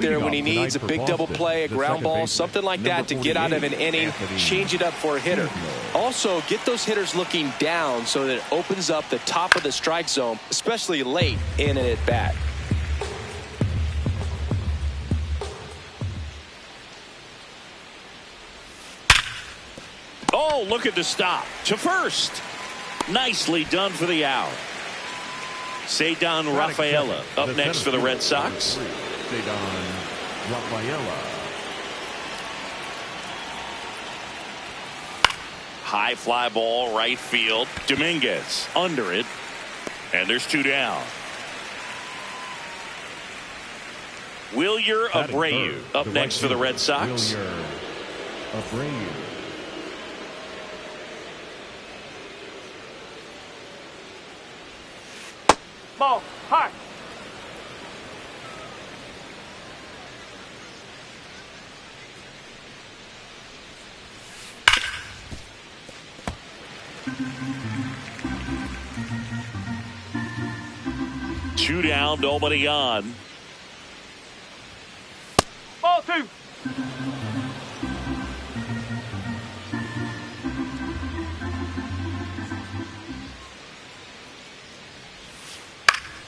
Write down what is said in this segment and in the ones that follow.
there when he needs a big double play, a ground ball, something like that to get out of an inning, change it up for a hitter. Also, get those hitters looking down so that it opens up the top of the strike zone, especially late in an at-bat. Oh, look at the stop to first. Nicely done for the out. Ceddanne Rafaela up next for the Red Sox. Ceddanne Rafaela. High fly ball right field. Dominguez under it. And there's two down. Wilyer Abreu up next for the Red Sox. Wilyer Abreu. Ball, high. Two down, nobody on. Ball two.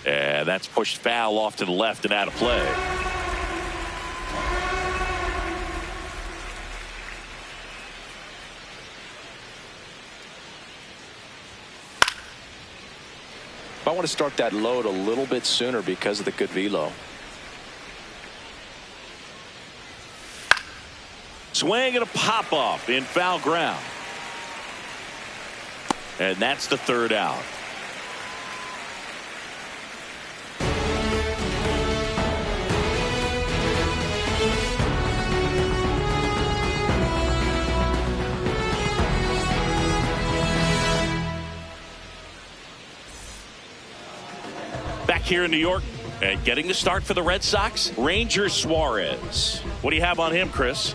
And that's pushed foul off to the left and out of play. I want to start that load a little bit sooner because of the good velo. Swing and a pop off in foul ground. And that's the third out. Back here in New York and getting the start for the Red Sox, Ranger Suarez. What do you have on him, Chris?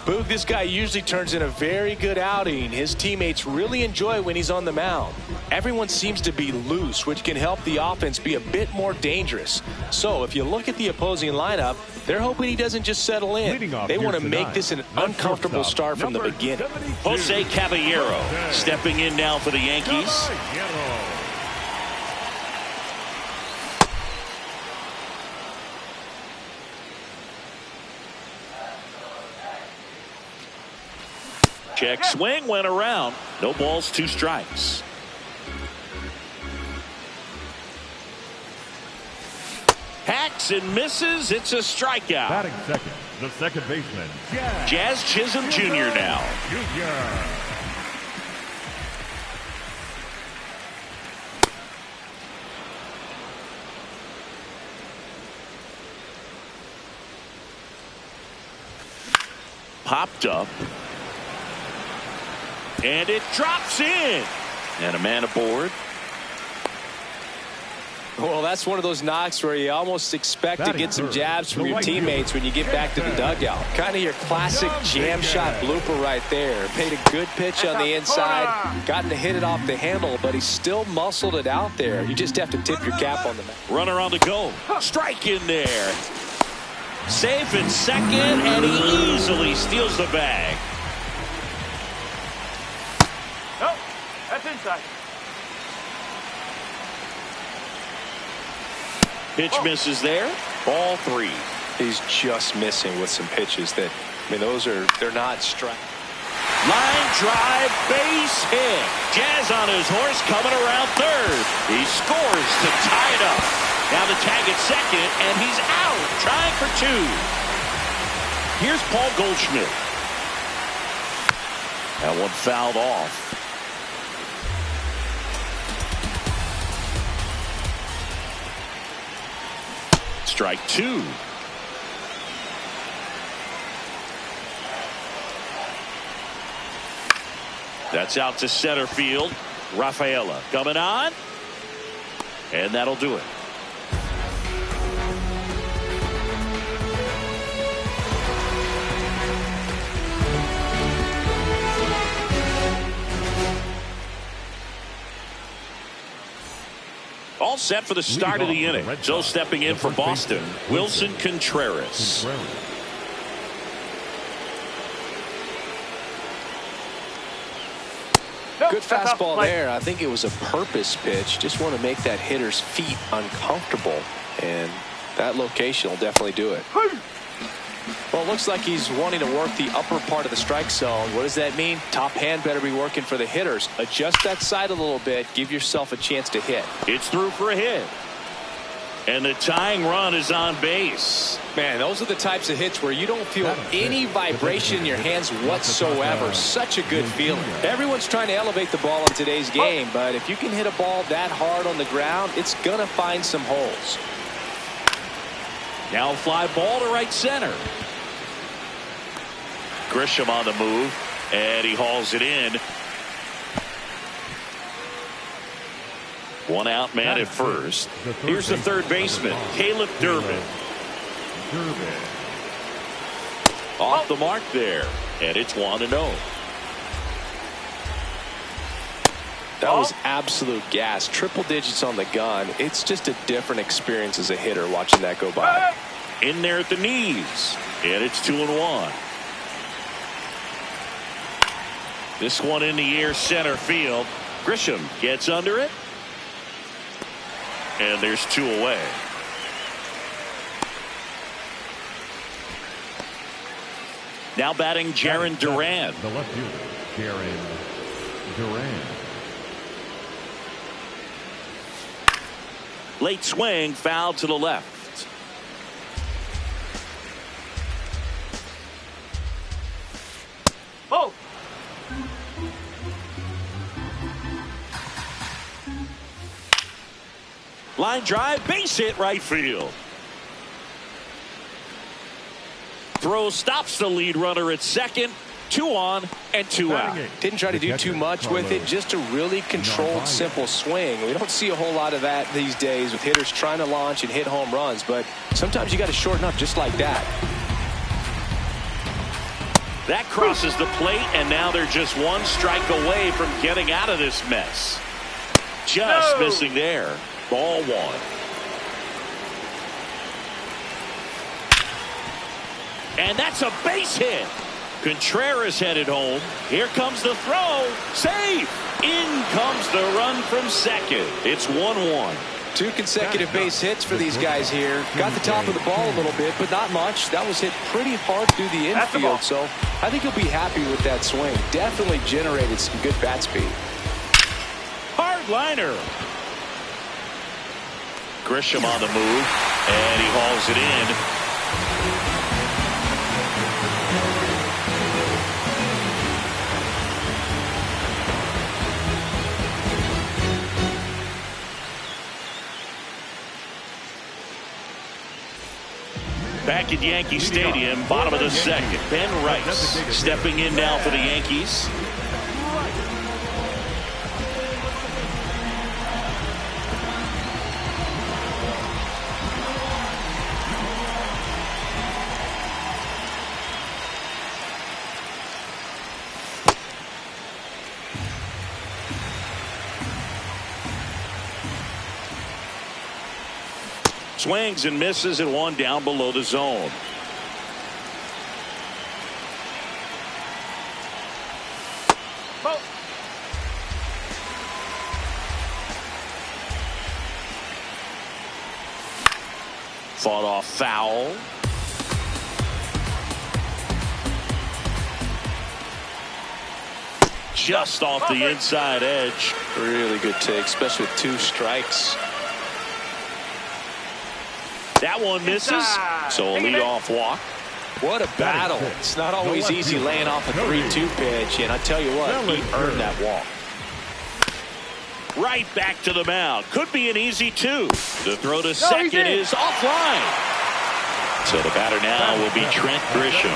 Boog, this guy usually turns in a very good outing. His teammates really enjoy when he's on the mound. Everyone seems to be loose, which can help the offense be a bit more dangerous. So if you look at the opposing lineup, they're hoping he doesn't just settle in. They want to make this an uncomfortable start from the beginning. Jose Caballero stepping in now for the Yankees. Check swing went around. No balls, two strikes. Hacks and misses. It's a strikeout. Batting second, the second baseman, Jazz Chisholm Jr. now. Popped up. And it drops in. And a man aboard. Well, that's one of those knocks where you almost expect to get some jabs from your teammates when you get back to the dugout. Kind of your classic jam shot blooper right there. Paid a good pitch on the inside. Gotten to hit it off the handle, but he still muscled it out there. You just have to tip your cap on the man. Runner on the go. Strike in there. Safe in second, and he easily steals the bag. Nope, that's inside. Pitch misses there. Ball three. He's just missing with some pitches that, I mean, they're not strike. Line drive, base hit. Jazz on his horse coming around third. He scores to tie it up. Now the tag at second, and he's out, trying for two. Here's Paul Goldschmidt. That one fouled off. Strike two. That's out to center field. Rafaela coming on. And that'll do it. all set for the start of the inning. So stepping in for Boston, Wilson Contreras. Good fastball there. I think it was a purpose pitch. Just want to make that hitter's feet uncomfortable. And that location will definitely do it. Well, it looks like he's wanting to work the upper part of the strike zone. What does that mean? Top hand better be working for the hitters. Adjust that side a little bit. Give yourself a chance to hit. It's through for a hit. And the tying run is on base. Man, those are the types of hits where you don't feel any vibration in your hands whatsoever. Such a good feeling. Everyone's trying to elevate the ball in today's game, but if you can hit a ball that hard on the ground, it's going to find some holes. Now fly ball to right center. Grisham on the move, and he hauls it in. One out man at first. Here's the third baseman, Caleb Durbin. Off the mark there, and it's 1-0. That was absolute gas. Triple digits on the gun. It's just a different experience as a hitter watching that go by. In there at the knees, and it's 2-1. This one in the air center field. Grisham gets under it. And there's 2 away. Now batting Jarren Duran. The left fielder, Jarren Duran. Late swing, foul to the left. Oh! Line drive, base hit right field. Throw stops the lead runner at second. 2 on and 2 out. Didn't try to do too much with it. Just a really controlled, simple swing. We don't see a whole lot of that these days with hitters trying to launch and hit home runs. But sometimes you got to shorten up just like that. That crosses the plate, and now they're just 1 strike away from getting out of this mess. Just missing there. Ball 1. And that's a base hit. Contreras headed home. Here comes the throw. Safe. In comes the run from second. It's 1-1. 2 consecutive base hits for these guys here. Got the top of the ball a little bit, but not much. That was hit pretty hard through the infield, so I think he'll be happy with that swing. Definitely generated some good bat speed. Hard liner. Grisham on the move, and he hauls it in. Back at Yankee Stadium, bottom of the second. Ben Rice stepping in now for the Yankees. Swings and misses at 1 down below the zone. Fought off foul. Just off the inside edge. Really good take, especially with 2 strikes. That one misses, so a leadoff walk. What a battle. It's not always easy laying off a 3-2 pitch, and I tell you what, he earned that walk. Right back to the mound. Could be an easy 2. The throw to second is offline. So the batter now will be Trent Grisham.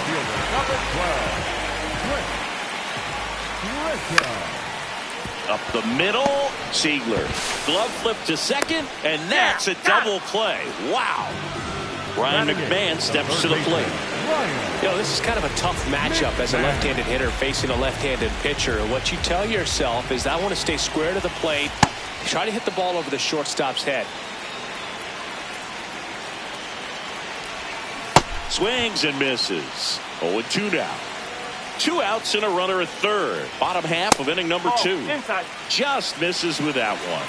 Up the middle, Siegler. Glove flip to second, and that's a double play. Wow. Ryan McMahon steps to the plate. You know, this is kind of a tough matchup as a left-handed hitter facing a left-handed pitcher. What you tell yourself is I want to stay square to the plate, Try to hit the ball over the shortstop's head. Swings and misses. 0-2 now. 2 outs and a runner at third. Bottom half of inning number 2. Inside. Just misses with that one.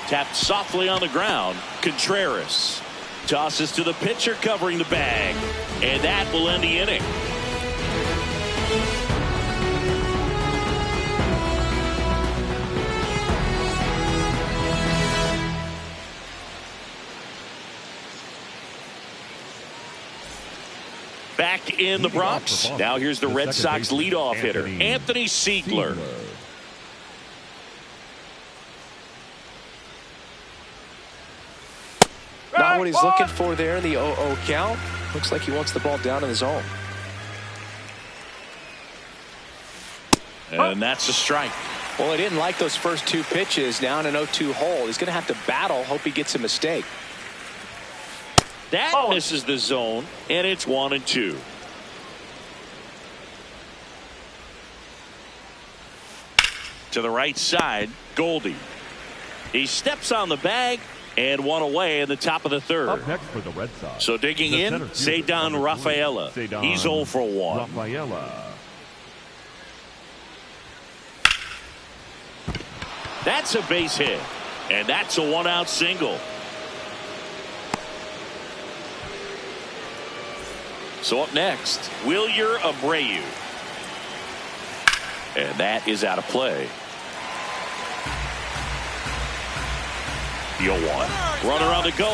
Tapped softly on the ground. Contreras tosses to the pitcher covering the bag. And that will end the inning. Back in the Bronx. Now here's the Red Sox leadoff hitter, Anthony Siegler. Not what he's looking for there in the 0-0 count. Looks like he wants the ball down in the zone. And that's a strike. Well, he didn't like those first 2 pitches. Now in an 0-2 hole. He's going to have to battle. Hope he gets a mistake. That misses the zone, and it's 1-2. To the right side, Goldie. He steps on the bag and 1 away in the top of the third. Up next for the Red Sox. So digging in, Cedar Rafaela. He's 0 for 1. Rafaela. That's a base hit, and that's a 1-out single. So up next, Wilyer Abreu. And that is out of play. The 0-1. Runner on the go.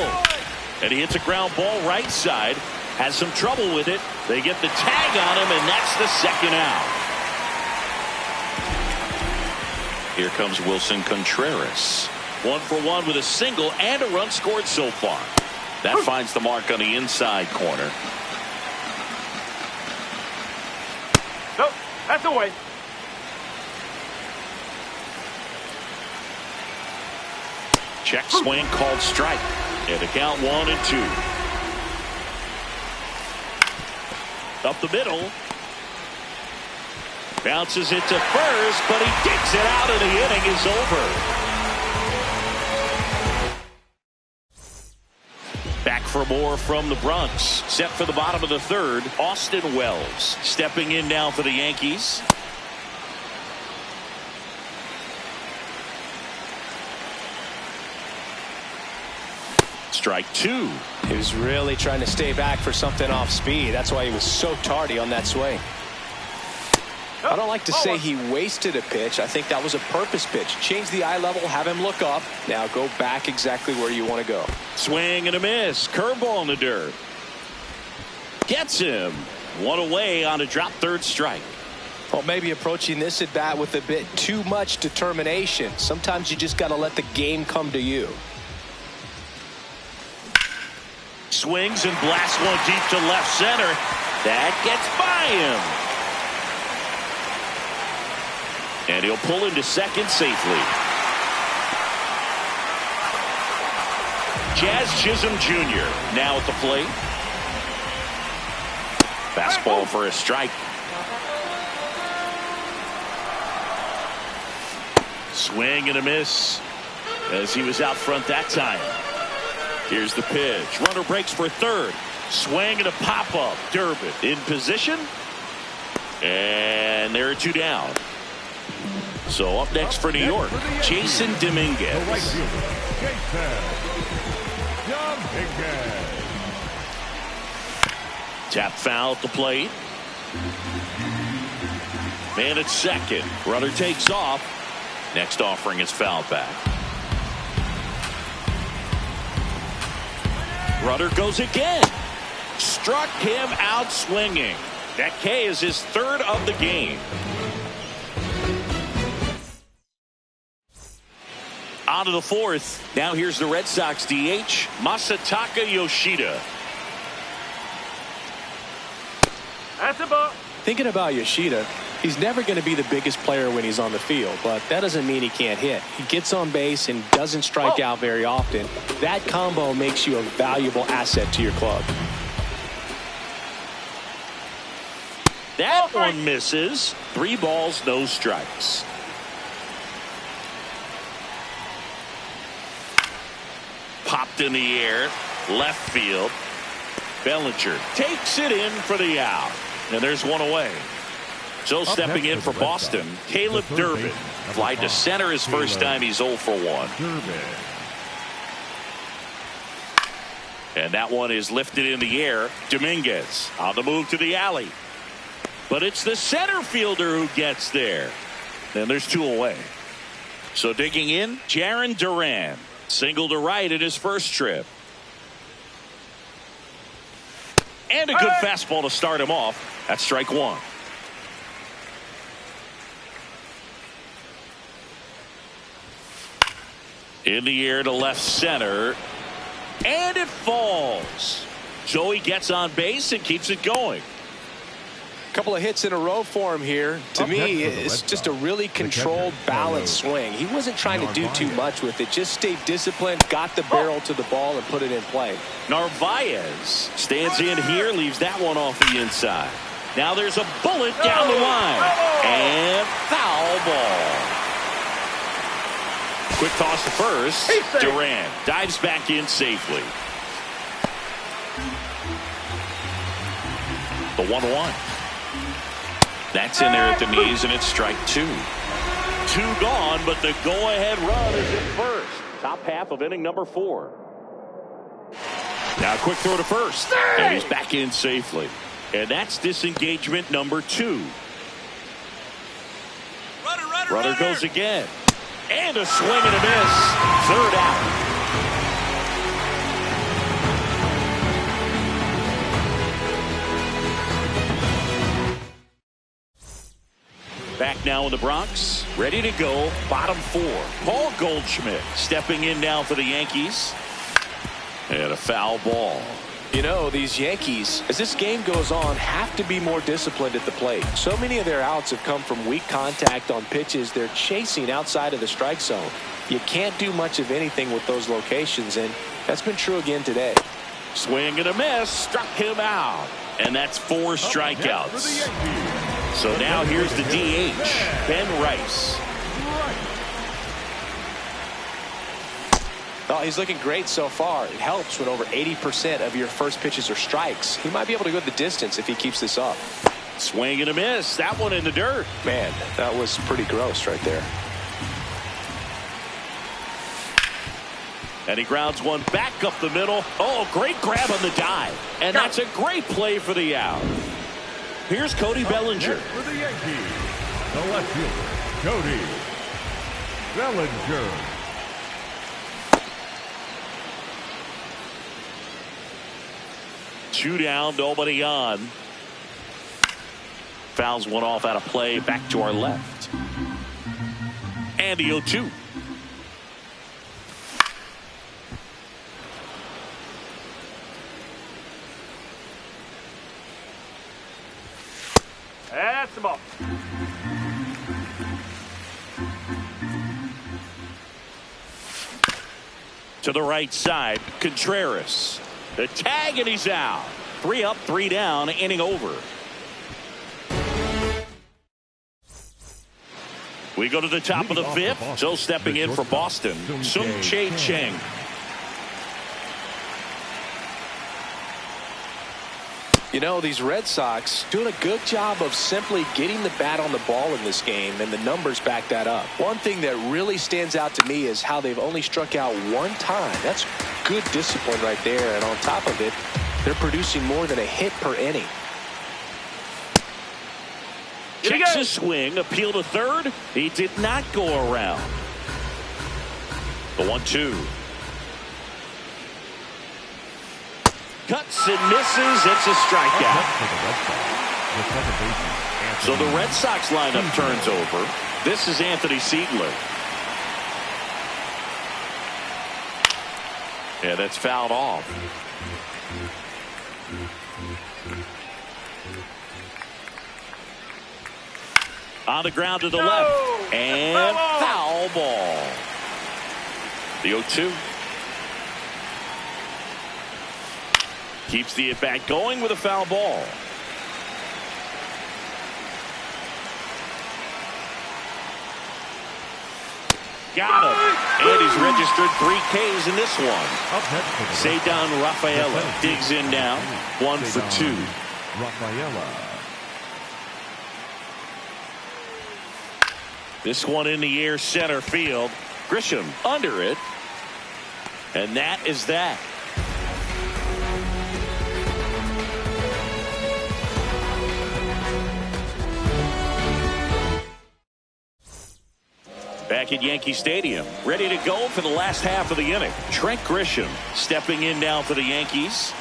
And he hits a ground ball right side. Has some trouble with it. They get the tag on him, and that's the second out. Here comes Wilson Contreras. 1 for 1 with a single and a run scored so far. That finds the mark on the inside corner. Nope, that's away. Check swing called strike. And the count 1-2. Up the middle. Bounces it to first, but he digs it out and the inning is over. Back for more from the Bronx. Set for the bottom of the third. Austin Wells stepping in now for the Yankees. Strike 2. He was really trying to stay back for something off speed. That's why he was so tardy on that swing. I don't like to say he wasted a pitch. I think that was a purpose pitch. Change the eye level, have him look up. Now go back exactly where you want to go. Swing and a miss. Curveball in the dirt. Gets him. 1 away on a drop third strike. Well, maybe approaching this at bat with a bit too much determination. Sometimes you just got to let the game come to you. Swings and blasts one deep to left center. That gets by him. And he'll pull into second safely. Jazz Chisholm Jr. now at the plate. Fastball for a strike. Swing and a miss as he was out front that time. Here's the pitch. Runner breaks for third. Swing and a pop-up. Durbin in position. And there are 2 down. So up next for New York, Jason Dominguez. Tap foul at the plate. Man at second. Runner takes off. Next offering is fouled back. Runner goes again. Struck him out swinging. That K is his 3rd of the game. On to the 4th. Now here's the Red Sox DH, Masataka Yoshida. That's a ball. Thinking about Yoshida, he's never going to be the biggest player when he's on the field, but that doesn't mean he can't hit. He gets on base and doesn't strike out very often. That combo makes you a valuable asset to your club. That one misses. 3 balls, no strikes. popped in the air. Left field. Bellinger takes it in for the out. And there's one away. So stepping in for Boston, Caleb Durbin. Fly to center his first time. He's 0 for 1. And that one is lifted in the air. Dominguez on the move to the alley. But it's the center fielder who gets there. And there's 2 away. So digging in, Jarren Duran. Single to right at his first trip. And a good fastball to start him off. That's strike 1. In the air to left center. And it falls. So he gets on base and keeps it going. A couple of hits in a row for him here. To me, it's just a really controlled, balanced swing. He wasn't trying to do too much with it. Just stayed disciplined, got the barrel to the ball, and put it in play. Narvaez stands in here, leaves that one off the inside. Now there's a bullet down the line. And foul ball. Quick toss to first. Duran dives back in safely. The 1-1. That's in there at the knees, and it's strike 2. 2 gone, but the go-ahead run is at first. Top half of inning number 4. Now a quick throw to first. And he's back in safely. And that's disengagement number 2. Runner goes again. And a swing and a miss. 3rd out. Back now in the Bronx, ready to go, bottom 4. Paul Goldschmidt stepping in now for the Yankees. And a foul ball. You know, these Yankees, as this game goes on, have to be more disciplined at the plate. So many of their outs have come from weak contact on pitches they're chasing outside of the strike zone. You can't do much of anything with those locations, and that's been true again today. Swing and a miss, struck him out. And that's 4 strikeouts. So now here's the DH, Ben Rice. Oh, he's looking great so far. It helps when over 80% of your first pitches are strikes. He might be able to go the distance if he keeps this up. Swing and a miss. That one in the dirt. Man, that was pretty gross right there. And he grounds one back up the middle. Oh, great grab on the dive. And that's a great play for the out. Here's Cody Bellinger. For the Yankees, the left fielder, Cody Bellinger. Two down, nobody on. Fouls one off out of play, back to our left. And the 0-2. That's the ball. To the right side, Contreras. The tag, and he's out. 3 up, 3 down, inning over. We go to the top of the 5th. So stepping in for Boston, Sung-Chae Cheng. You know, these Red Sox doing a good job of simply getting the bat on the ball in this game, and the numbers back that up. One thing that really stands out to me is how they've only struck out 1 time. That's good discipline right there, and on top of it, they're producing more than a hit per inning. Checks his swing, appeal to third. He did not go around. The 1-2. Cuts and misses. It's a strikeout. So the Red Sox lineup turns over. This is Anthony Seidler. Yeah, that's fouled off. On the ground to the left. And foul ball. The 0-2. Keeps the at-bat going with a foul ball. Got him. And he's registered 3 Ks in this one. Up next for the Cedar Rafaela digs in now. 1 for 2. Rafaela. This one in the air center field. Grisham under it. And that is that. Back at Yankee Stadium, ready to go for the last half of the inning. Trent Grisham stepping in now for the Yankees.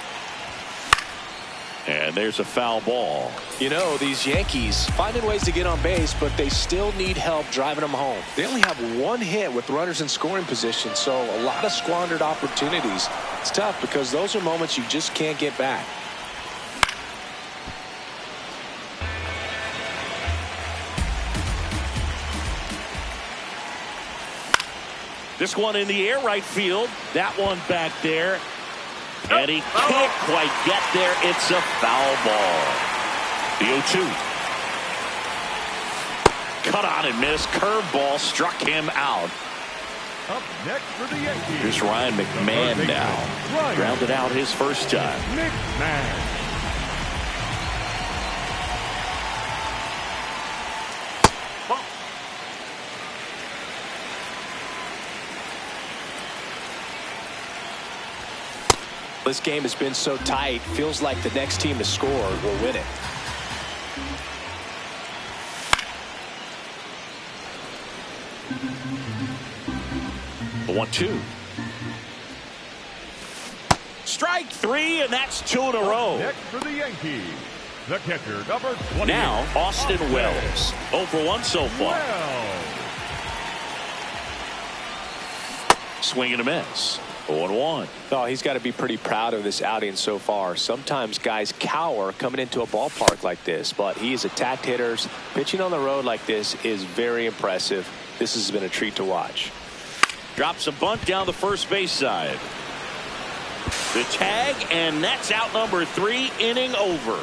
And there's a foul ball. You know, these Yankees finding ways to get on base, but they still need help driving them home. They only have 1 hit with runners in scoring position, so a lot of squandered opportunities. It's tough because those are moments you just can't get back. This one in the air right field. That one back there. And he can't quite get there. It's a foul ball. The 0-2. Cut on and missed. Curveball struck him out. Up next for the Yankees. Here's Ryan McMahon now. Grounded out his first time. McMahon. This game has been so tight, feels like the next team to score will win it. The 1-2. Strike 3, and that's 2 in a row. Next for the Yankees, the catcher, number 20. Now, Austin Wells. 0 for 1 so far. Wells. Swing and a miss. 0-1. Oh, he's got to be pretty proud of this outing so far. Sometimes guys cower coming into a ballpark like this, but he's attacked hitters. Pitching on the road like this is very impressive. This has been a treat to watch. Drops a bunt down the first base side. The tag, and that's out number 3, inning over.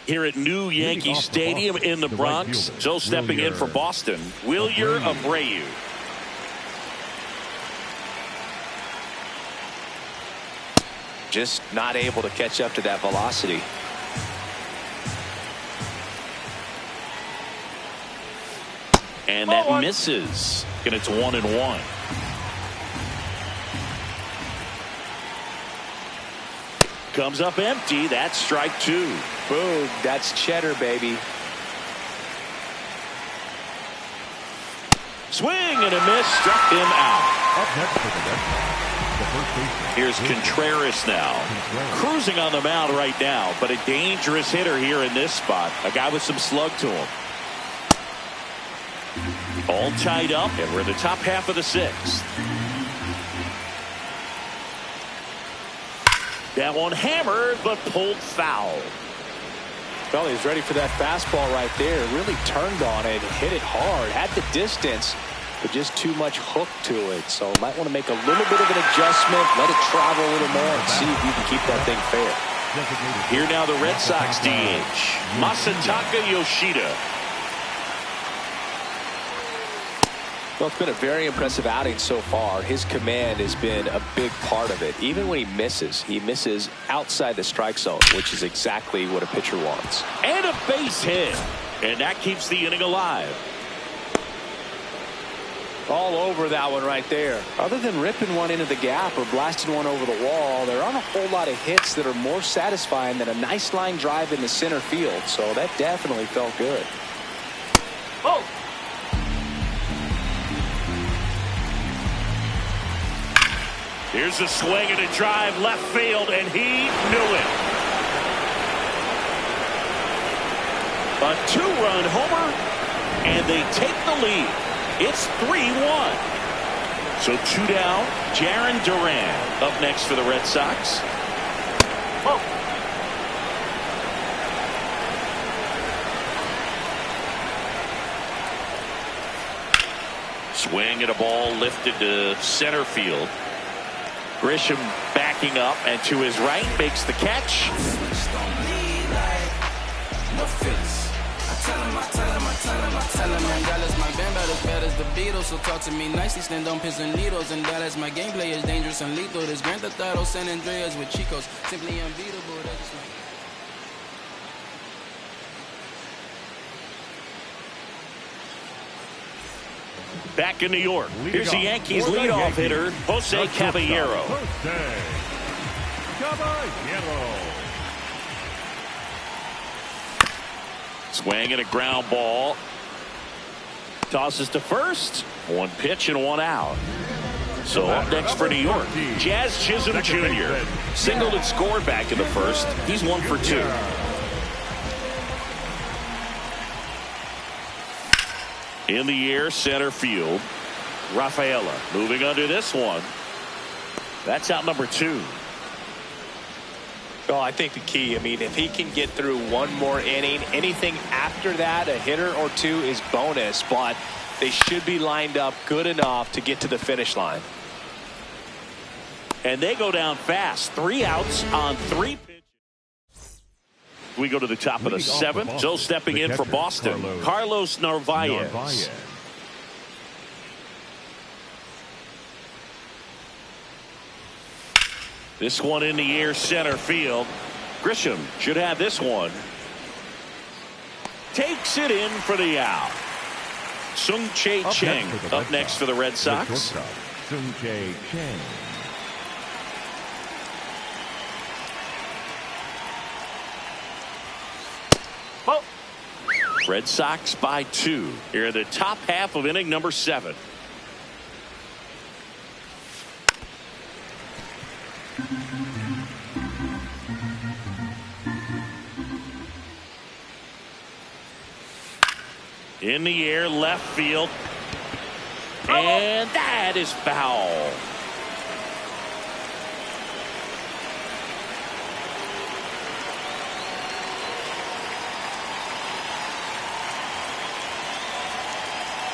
Here at New Yankee Stadium in the Bronx. So stepping in for Boston, Wilyer Abreu. Just not able to catch up to that velocity. And that misses. And it's 1-1. Comes up empty. That's strike 2. Boom. That's cheddar, baby. Swing and a miss. Struck him out. Up next for the Red Sox, the first baseman. Here's Contreras now. Cruising on the mound right now, but a dangerous hitter here in this spot. A guy with some slug to him. All tied up, and we're in the top half of the 6th. That one hammered, but pulled foul. Well, he's ready for that fastball right there. Really turned on it, hit it hard, had the distance, but just too much hook to it. So might want to make a little bit of an adjustment, let it travel a little more, and see if you can keep that thing fair. Here now the Red Sox DH, Masataka Yoshida. Well, it's been a very impressive outing so far. His command has been a big part of it. Even when he misses outside the strike zone, which is exactly what a pitcher wants. And a base hit. And that keeps the inning alive. All over that one right there. Other than ripping one into the gap or blasting one over the wall, there aren't a whole lot of hits that are more satisfying than a nice line drive in the center field. So that definitely felt good. Oh! Here's a swing and a drive left field, and he knew it. A 2-run homer, and they take the lead. It's 3-1. So 2 down. Jarren Duran up next for the Red Sox. Oh. Swing and a ball lifted to center field. Grisham back backing up, and to his right makes the catch. I tell him, man, Dallas, my band about as bad as the Beatles. So talk to me nicely, stand on pins and needles. And Dallas, my gameplay is dangerous and lethal. This Grand Theft Auto San Andreas with Chicos, simply unbeatable. That's just like... Back in New York, here's the Yankees leadoff hitter, Jose Caballero. Swing and a ground ball. Tosses to first. One pitch and one out. So up next for New York, Jazz Chisholm Jr. Singled and scored back in the first. He's 1 for 2. In the air, center field. Rafaela moving under this one. That's out number 2. Well, I think the key, I mean, if he can get through one more inning, anything after that, a hitter or two is bonus, but they should be lined up good enough to get to the finish line. And they go down fast. 3 outs on 3 pitches. We go to the top of the 7th. So stepping in for Boston, Carlos Narvaez. This one in the air, center field. Grisham should have this one. Takes it in for the out. Sung-Chae Cheng up next for the Red Sox. Sung-Chae Cheng. Red Sox by 2. Here in the top half of inning number 7. In the air, left field. And that is foul.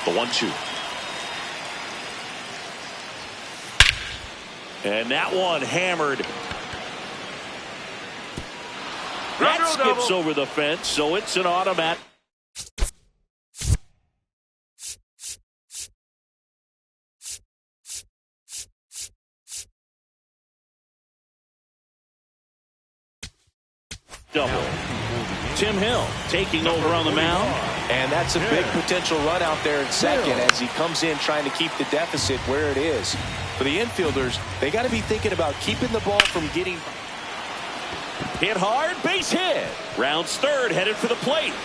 The 1-2. And that one hammered. That skips over the fence, so it's an automatic. Double. Tim Hill taking over on the mound. And that's a big potential run out there in second as he comes in trying to keep the deficit where it is. For the infielders, they got to be thinking about keeping the ball from getting hit hard, base hit. Rounds third, headed for the plate.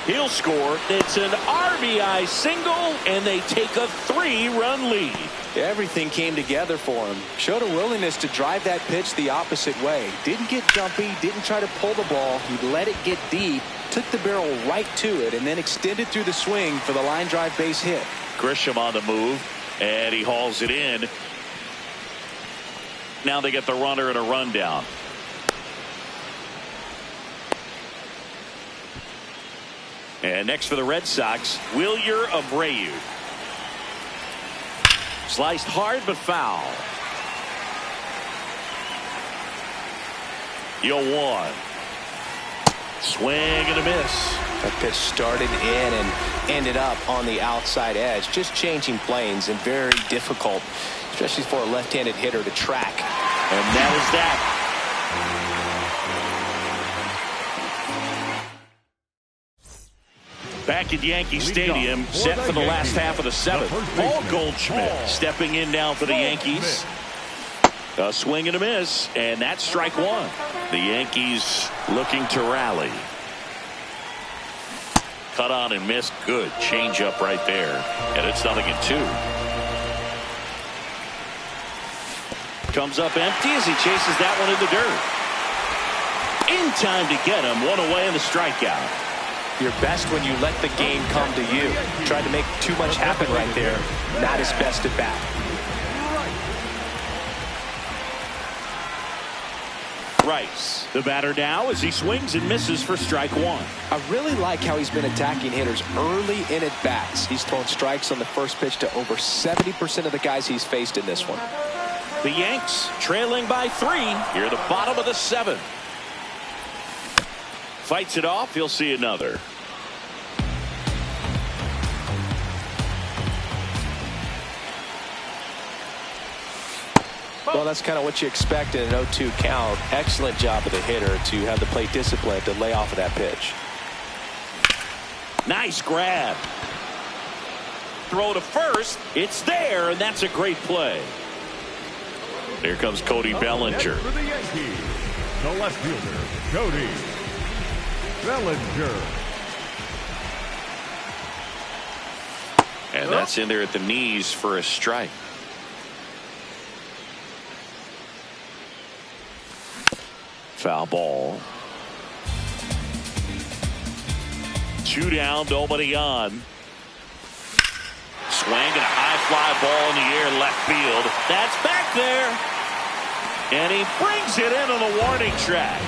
He'll score. It's an RBI single, and they take a 3-run lead. Everything came together for him. Showed a willingness to drive that pitch the opposite way. Didn't get jumpy, didn't try to pull the ball. He let it get deep, took the barrel right to it, and then extended through the swing for the line drive base hit. Grisham on the move, and he hauls it in. Now they get the runner and a rundown. And next for the Red Sox, Wilyer Abreu. Sliced hard but foul. 0-1. Swing and a miss. That pitch started in and ended up on the outside edge. Just changing planes and very difficult, especially for a left-handed hitter to track. And that is that. Back at Yankee Stadium, set for the last half of the 7th. Paul Goldschmidt stepping in now for the Yankees. A swing and a miss, and that's strike 1. The Yankees looking to rally. Cut on and missed. Good changeup right there. And it's 0-2. Comes up empty as he chases that one in the dirt. In time to get him. One away in the strikeout. You're best when you let the game come to you. Tried to make too much happen right there. Not his best at bat. Rice, the batter now as he swings and misses for strike 1. I really like how he's been attacking hitters early in at bats. He's thrown strikes on the first pitch to over 70% of the guys he's faced in this one. The Yanks trailing by 3 here at the bottom of the 7th. Fights it off. He'll see another. Well, that's kind of what you expect in an 0-2 count. Excellent job of the hitter to have the plate discipline to lay off of that pitch. Nice grab. Throw to first. It's there, and that's a great play. Here comes Cody Bellinger. For the Yankees, the left fielder, Cody Bellinger. And that's in there at the knees for a strike. Foul ball. 2 down, nobody on. Swing and a high fly ball in the air left field. That's back there. And he brings it in on the warning track.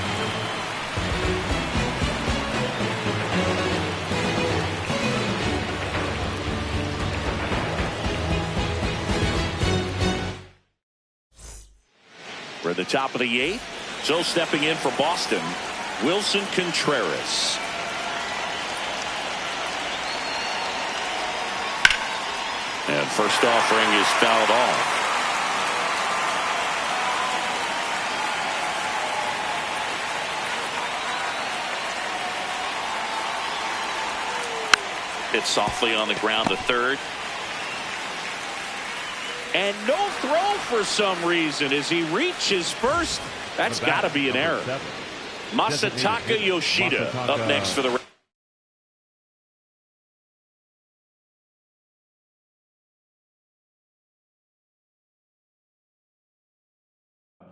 We're at the top of the 8th. So stepping in for Boston, Wilson Contreras. And first offering is fouled off. Hit softly on the ground to third. And no throw for some reason as he reaches first. That's got to be an error. Masataka Yoshida up next for the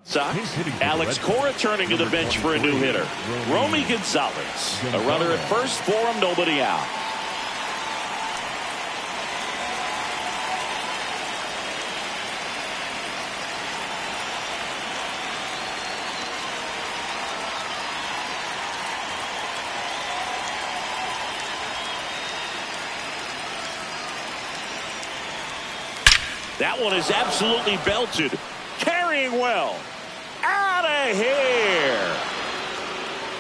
Sox. Alex Cora turning to the bench for a new hitter. Romy Gonzalez. A runner at first for him, nobody out. That one is absolutely belted. Carrying well. Out of here.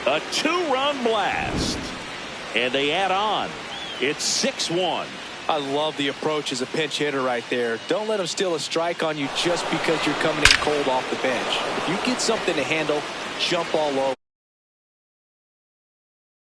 A 2-run blast. And they add on. It's 6-1. I love the approach as a pinch hitter right there. Don't let him steal a strike on you just because you're coming in cold off the bench. If you get something to handle, jump all over.